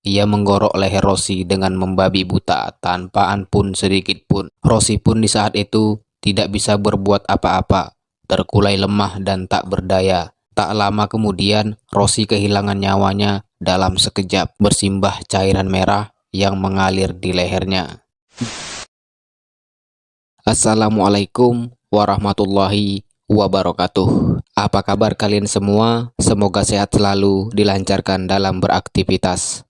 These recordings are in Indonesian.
ia menggorok leher Rosi dengan membabi buta tanpa ampun sedikit pun. Rosi pun di saat itu tidak bisa berbuat apa-apa, terkulai lemah dan tak berdaya. Tak lama kemudian, Rosi kehilangan nyawanya dalam sekejap, bersimbah cairan merah yang mengalir di lehernya. Assalamualaikum warahmatullahi wabarakatuh. Apa kabar kalian semua? Semoga sehat selalu, dilancarkan dalam beraktivitas.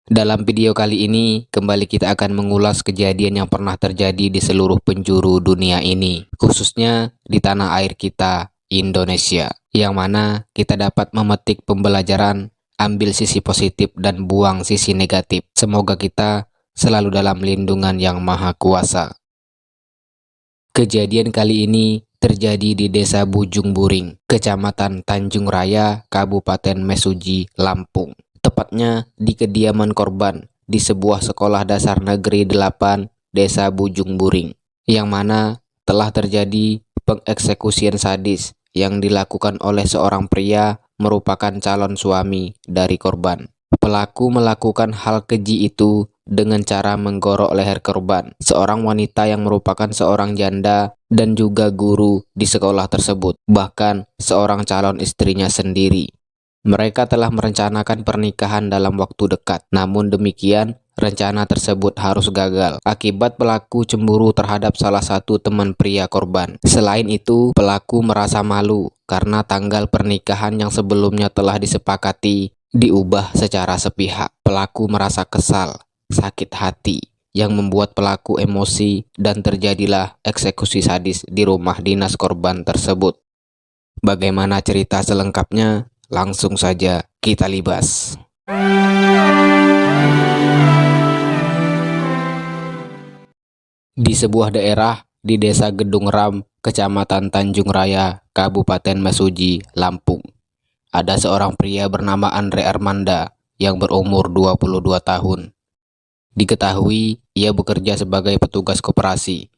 Dalam video kali ini, kembali kita akan mengulas kejadian yang pernah terjadi di seluruh penjuru dunia ini, khususnya di tanah air kita, Indonesia, yang mana kita dapat memetik pembelajaran, ambil sisi positif dan buang sisi negatif. Semoga kita selalu dalam lindungan Yang Maha Kuasa. Kejadian kali ini terjadi di Desa Bujung Buring, Kecamatan Tanjung Raya, Kabupaten Mesuji, Lampung. Tepatnya di kediaman korban di sebuah sekolah dasar negeri 8 Desa Bujung Buring, yang mana telah terjadi pengeksekusian sadis yang dilakukan oleh seorang pria merupakan calon suami dari korban. Pelaku melakukan hal keji itu dengan cara menggorok leher korban, seorang wanita yang merupakan seorang janda dan juga guru di sekolah tersebut, bahkan seorang calon istrinya sendiri. Mereka telah merencanakan pernikahan dalam waktu dekat, namun demikian rencana tersebut harus gagal akibat pelaku cemburu terhadap salah satu teman pria korban. Selain itu, pelaku merasa malu karena tanggal pernikahan yang sebelumnya telah disepakati diubah secara sepihak. Pelaku merasa kesal, sakit hati, yang membuat pelaku emosi dan terjadilah eksekusi sadis di rumah dinas korban tersebut. Bagaimana cerita selengkapnya? Langsung saja kita libas. Di sebuah daerah di Desa Gedung Ram, Kecamatan Tanjung Raya, Kabupaten Mesuji, Lampung, ada seorang pria bernama Andre Armanda yang berumur 22 tahun. Diketahui ia bekerja sebagai petugas koperasi.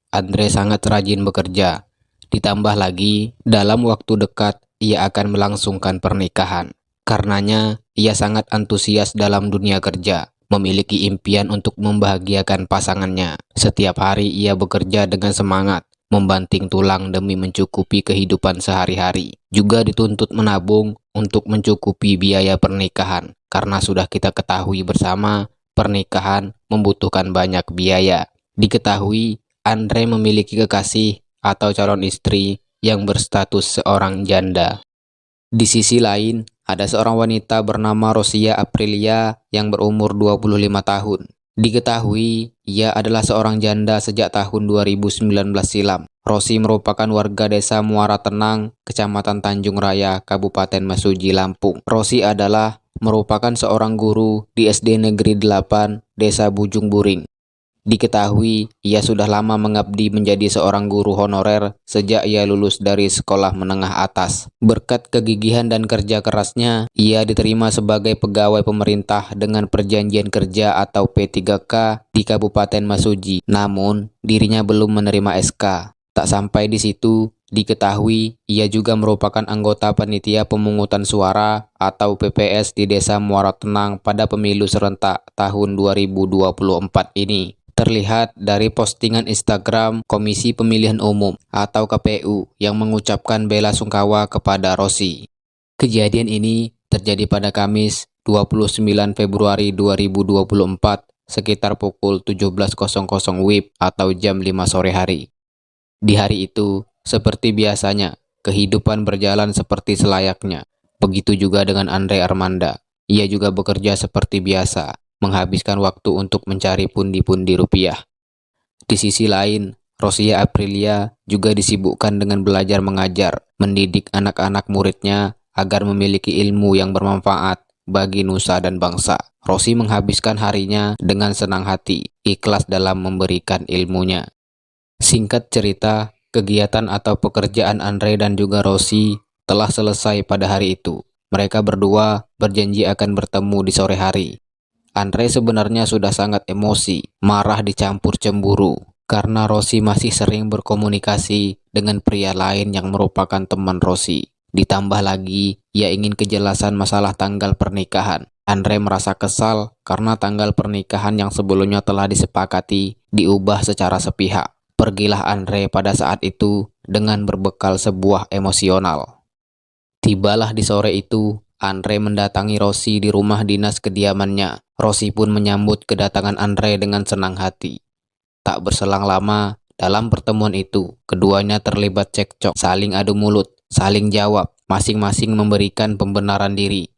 Andre sangat rajin bekerja. Ditambah lagi, dalam waktu dekat ia akan melangsungkan pernikahan. Karenanya, ia sangat antusias dalam dunia kerja, memiliki impian untuk membahagiakan pasangannya. Setiap hari ia bekerja dengan semangat, membanting tulang demi mencukupi kehidupan sehari-hari. Juga dituntut menabung untuk mencukupi biaya pernikahan, karena sudah kita ketahui bersama, pernikahan membutuhkan banyak biaya. Diketahui, Andre memiliki kekasih atau calon istri yang berstatus seorang janda. Di sisi lain, ada seorang wanita bernama Rosia Aprilia yang berumur 25 tahun. Diketahui, ia adalah seorang janda sejak tahun 2019 silam. Rosi merupakan warga desa Muara Tenang, Kecamatan Tanjung Raya, Kabupaten Mesuji, Lampung. Rosi adalah merupakan seorang guru di SD Negeri 8, Desa Bujung Buring. Diketahui, ia sudah lama mengabdi menjadi seorang guru honorer sejak ia lulus dari sekolah menengah atas. Berkat kegigihan dan kerja kerasnya, ia diterima sebagai pegawai pemerintah dengan perjanjian kerja atau P3K di Kabupaten Mesuji. Namun, dirinya belum menerima SK. Tak sampai di situ, diketahui ia juga merupakan anggota panitia pemungutan suara atau PPS di Desa Muara Tenang pada pemilu serentak tahun 2024 ini. Terlihat dari postingan Instagram Komisi Pemilihan Umum atau KPU yang mengucapkan bela sungkawa kepada Rosi. Kejadian ini terjadi pada Kamis 29 Februari 2024 sekitar pukul 17.00 WIB atau jam 5 sore hari. Di hari itu, seperti biasanya, kehidupan berjalan seperti selayaknya. Begitu juga dengan Andre Armanda. Ia juga bekerja seperti biasa, menghabiskan waktu untuk mencari pundi-pundi rupiah. Di sisi lain, Rosia Aprilia juga disibukkan dengan belajar mengajar, mendidik anak-anak muridnya agar memiliki ilmu yang bermanfaat bagi nusa dan bangsa. Rosi menghabiskan harinya dengan senang hati, ikhlas dalam memberikan ilmunya. Singkat cerita, kegiatan atau pekerjaan Andre dan juga Rosi telah selesai pada hari itu. Mereka berdua berjanji akan bertemu di sore hari. Andre sebenarnya sudah sangat emosi, marah dicampur cemburu, karena Rosi masih sering berkomunikasi dengan pria lain yang merupakan teman Rosi. Ditambah lagi, ia ingin kejelasan masalah tanggal pernikahan. Andre merasa kesal karena tanggal pernikahan yang sebelumnya telah disepakati diubah secara sepihak. Pergilah Andre pada saat itu dengan berbekal sebuah emosional. Tibalah di sore itu, Andre mendatangi Rosi di rumah dinas kediamannya. Rosi pun menyambut kedatangan Andre dengan senang hati. Tak berselang lama, dalam pertemuan itu, keduanya terlibat cekcok, saling adu mulut, saling jawab, masing-masing memberikan pembenaran diri.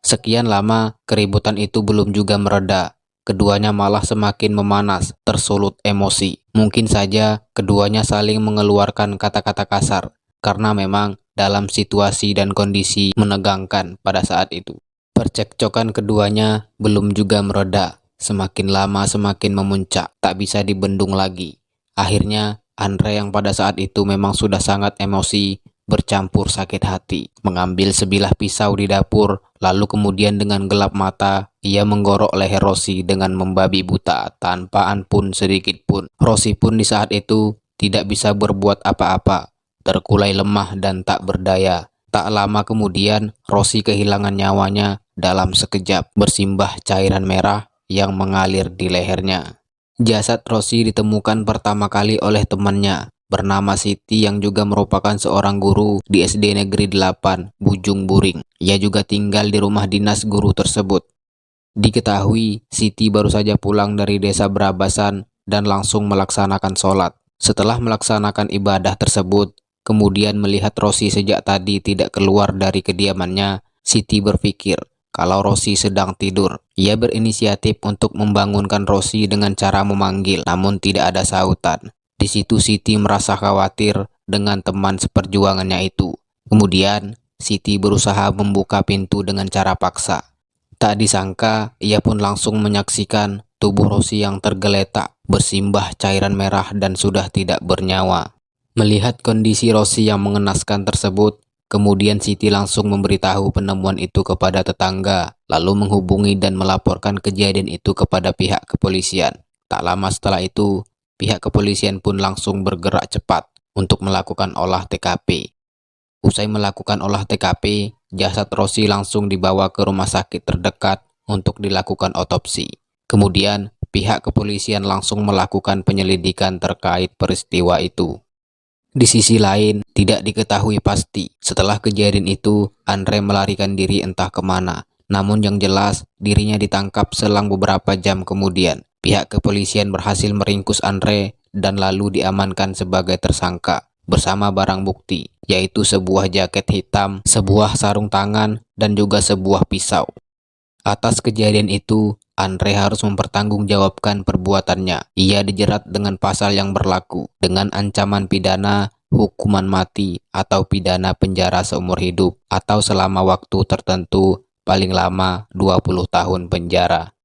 Sekian lama, keributan itu belum juga mereda. Keduanya malah semakin memanas, tersulut emosi. Mungkin saja keduanya saling mengeluarkan kata-kata kasar, karena memang dalam situasi dan kondisi menegangkan pada saat itu. Percekcokan keduanya belum juga mereda. Semakin lama semakin memuncak, tak bisa dibendung lagi. Akhirnya, Andre yang pada saat itu memang sudah sangat emosi, bercampur sakit hati, mengambil sebilah pisau di dapur, lalu kemudian dengan gelap mata, ia menggorok leher Rosi dengan membabi buta tanpa ampun sedikit pun. Rosi pun di saat itu tidak bisa berbuat apa-apa, terkulai lemah dan tak berdaya. Tak lama kemudian, Rosi kehilangan nyawanya dalam sekejap, bersimbah cairan merah yang mengalir di lehernya. Jasad Rosi ditemukan pertama kali oleh temannya, bernama Siti yang juga merupakan seorang guru di SD Negeri 8, Bujung Buring. Ia juga tinggal di rumah dinas guru tersebut. Diketahui, Siti baru saja pulang dari desa Brabasan dan langsung melaksanakan sholat. Setelah melaksanakan ibadah tersebut, kemudian melihat Rosi sejak tadi tidak keluar dari kediamannya, Siti berpikir kalau Rosi sedang tidur. Ia berinisiatif untuk membangunkan Rosi dengan cara memanggil, namun tidak ada sautan. Di situ Siti merasa khawatir dengan teman seperjuangannya itu. Kemudian, Siti berusaha membuka pintu dengan cara paksa. Tak disangka, ia pun langsung menyaksikan tubuh Rosi yang tergeletak, bersimbah cairan merah dan sudah tidak bernyawa. Melihat kondisi Rosi yang mengenaskan tersebut, kemudian Siti langsung memberitahu penemuan itu kepada tetangga, lalu menghubungi dan melaporkan kejadian itu kepada pihak kepolisian. Tak lama setelah itu, pihak kepolisian pun langsung bergerak cepat untuk melakukan olah TKP. Usai melakukan olah TKP, jasad Rosi langsung dibawa ke rumah sakit terdekat untuk dilakukan otopsi. Kemudian, pihak kepolisian langsung melakukan penyelidikan terkait peristiwa itu. Di sisi lain, tidak diketahui pasti setelah kejadian itu, Andre melarikan diri entah kemana. Namun yang jelas, dirinya ditangkap selang beberapa jam kemudian. Pihak kepolisian berhasil meringkus Andre dan lalu diamankan sebagai tersangka bersama barang bukti, yaitu sebuah jaket hitam, sebuah sarung tangan, dan juga sebuah pisau. Atas kejadian itu, Andre harus mempertanggungjawabkan perbuatannya. Ia dijerat dengan pasal yang berlaku, dengan ancaman pidana, hukuman mati, atau pidana penjara seumur hidup, atau selama waktu tertentu, paling lama 20 tahun penjara.